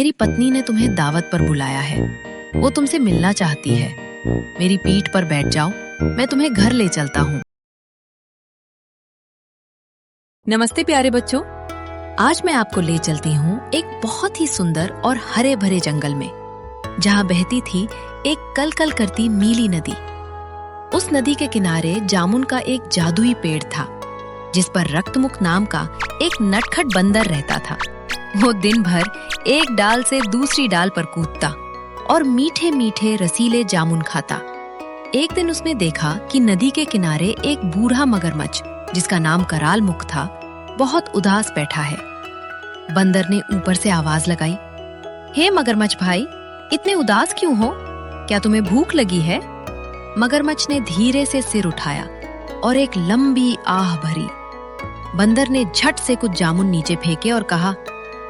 मेरी पत्नी ने तुम्हें दावत पर बुलाया है। वो तुमसे मिलना चाहती है। मेरी पीठ पर बैठ जाओ, मैं तुम्हें घर ले चलता हूँ। नमस्ते प्यारे बच्चों, आज मैं आपको ले चलती हूँ एक बहुत ही सुंदर और हरे भरे जंगल में, जहाँ बहती थी एक कल कल करती नीली नदी। उस नदी के किनारे जामुन का एक जादुई पेड़ था, जिस पर रक्तमुख नाम का एक नटखट बंदर रहता था। वो दिन भर एक डाल से दूसरी डाल पर कूदता और मीठे मीठे रसीले जामुन खाता। एक दिन उसने देखा कि नदी के किनारे एक बूढ़ा मगरमच्छ, जिसका नाम कराल मुख था, बहुत उदास बैठा है। बंदर ने ऊपर से आवाज लगाई, हे मगरमच्छ भाई, इतने उदास क्यों हो? क्या तुम्हें भूख लगी है? मगरमच्छ ने धीरे से सिर उठाया और एक लंबी आह भरी। बंदर ने झट से कुछ जामुन नीचे फेंके और कहा,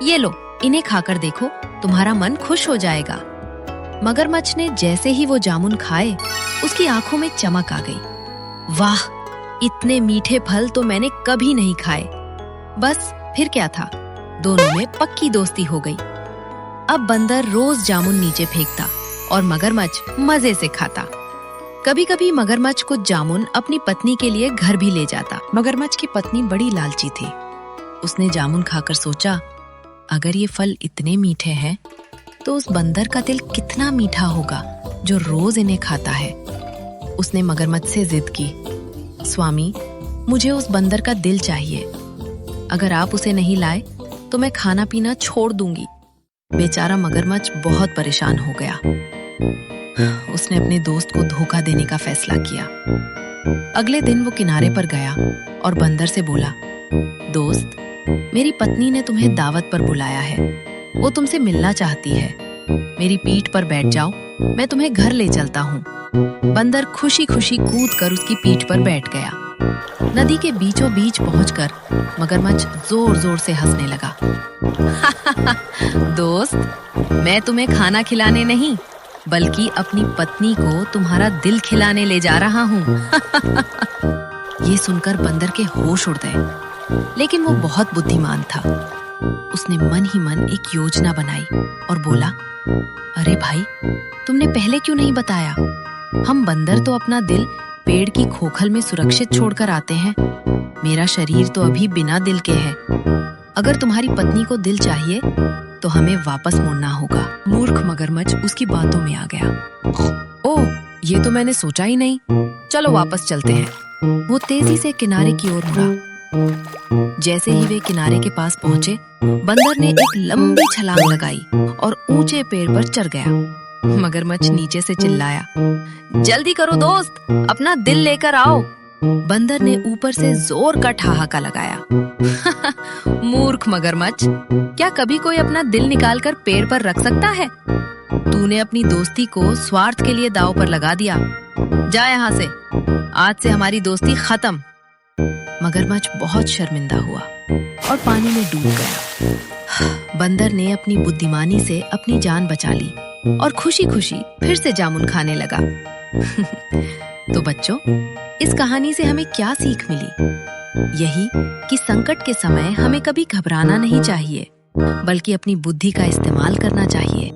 ये लो, इन्हें खाकर देखो, तुम्हारा मन खुश हो जाएगा। मगरमच्छ ने जैसे ही वो जामुन खाए, उसकी आंखों में चमक आ गई। वाह, इतने मीठे फल तो मैंने कभी नहीं खाए। बस फिर क्या था, दोनों में पक्की दोस्ती हो गई। अब बंदर रोज जामुन नीचे फेंकता और मगरमच्छ मजे से खाता। कभी कभी मगरमच्छ कुछ जामुन अपनी पत्नी के लिए घर भी ले जाता। मगरमच्छ की पत्नी बड़ी लालची थी। उसने जामुन खाकर सोचा, अगर ये फल इतने मीठे हैं, तो उस बंदर का दिल कितना मीठा होगा जो रोज इन्हें खाता है। उसने मगरमच्छ से जिद की, स्वामी, मुझे उस बंदर का दिल चाहिए। अगर आप उसे नहीं लाए तो मैं खाना पीना छोड़ दूंगी। बेचारा मगरमच्छ बहुत परेशान हो गया। उसने अपने दोस्त को धोखा देने का फैसला किया। अगले दिन वो किनारे पर गया और बंदर से बोला, दोस्त, मेरी पत्नी ने तुम्हें दावत पर बुलाया है। वो तुमसे मिलना चाहती है। मेरी पीठ पर बैठ जाओ, मैं तुम्हें घर ले चलता हूँ। बंदर खुशी खुशी कूदकर उसकी पीठ पर बैठ गया। नदी के बीचों बीच पहुंचकर मगरमच्छ जोर जोर से हंसने लगा। दोस्त, मैं तुम्हें खाना खिलाने नहीं, बल्कि अपनी पत्नी को तुम्हारा दिल खिलाने ले जा रहा हूँ। ये सुनकर बंदर के होश उड़ गए, लेकिन वो बहुत बुद्धिमान था। उसने मन ही मन एक योजना बनाई और बोला, अरे भाई, तुमने पहले क्यों नहीं बताया? हम बंदर तो अपना दिल पेड़ की खोखल में सुरक्षित छोड़कर आते हैं। मेरा शरीर तो अभी बिना दिल के है। अगर तुम्हारी पत्नी को दिल चाहिए तो हमें वापस मुड़ना होगा। मूर्ख मगरमच्छ उसकी बातों में आ गया। ओह, ये तो मैंने सोचा ही नहीं। चलो वापस चलते हैं। वो तेजी से किनारे की ओर मुड़ा। जैसे ही वे किनारे के पास पहुंचे, बंदर ने एक लंबी छलांग लगाई और ऊंचे पेड़ पर चढ़ गया। मगरमच्छ नीचे से चिल्लाया, जल्दी करो दोस्त, अपना दिल लेकर आओ। बंदर ने ऊपर से जोर का ठहाका लगाया। मूर्ख मगरमच्छ, क्या कभी कोई अपना दिल निकालकर पेड़ पर रख सकता है? तूने अपनी दोस्ती को स्वार्थ के लिए दांव पर लगा दिया। जा यहाँ से, आज से हमारी दोस्ती खत्म। मगरमच्छ बहुत शर्मिंदा हुआ और पानी में डूब गया। बंदर ने अपनी बुद्धिमानी से अपनी जान बचा ली और खुशी खुशी फिर से जामुन खाने लगा। तो बच्चों, इस कहानी से हमें क्या सीख मिली? यही कि संकट के समय हमें कभी घबराना नहीं चाहिए, बल्कि अपनी बुद्धि का इस्तेमाल करना चाहिए।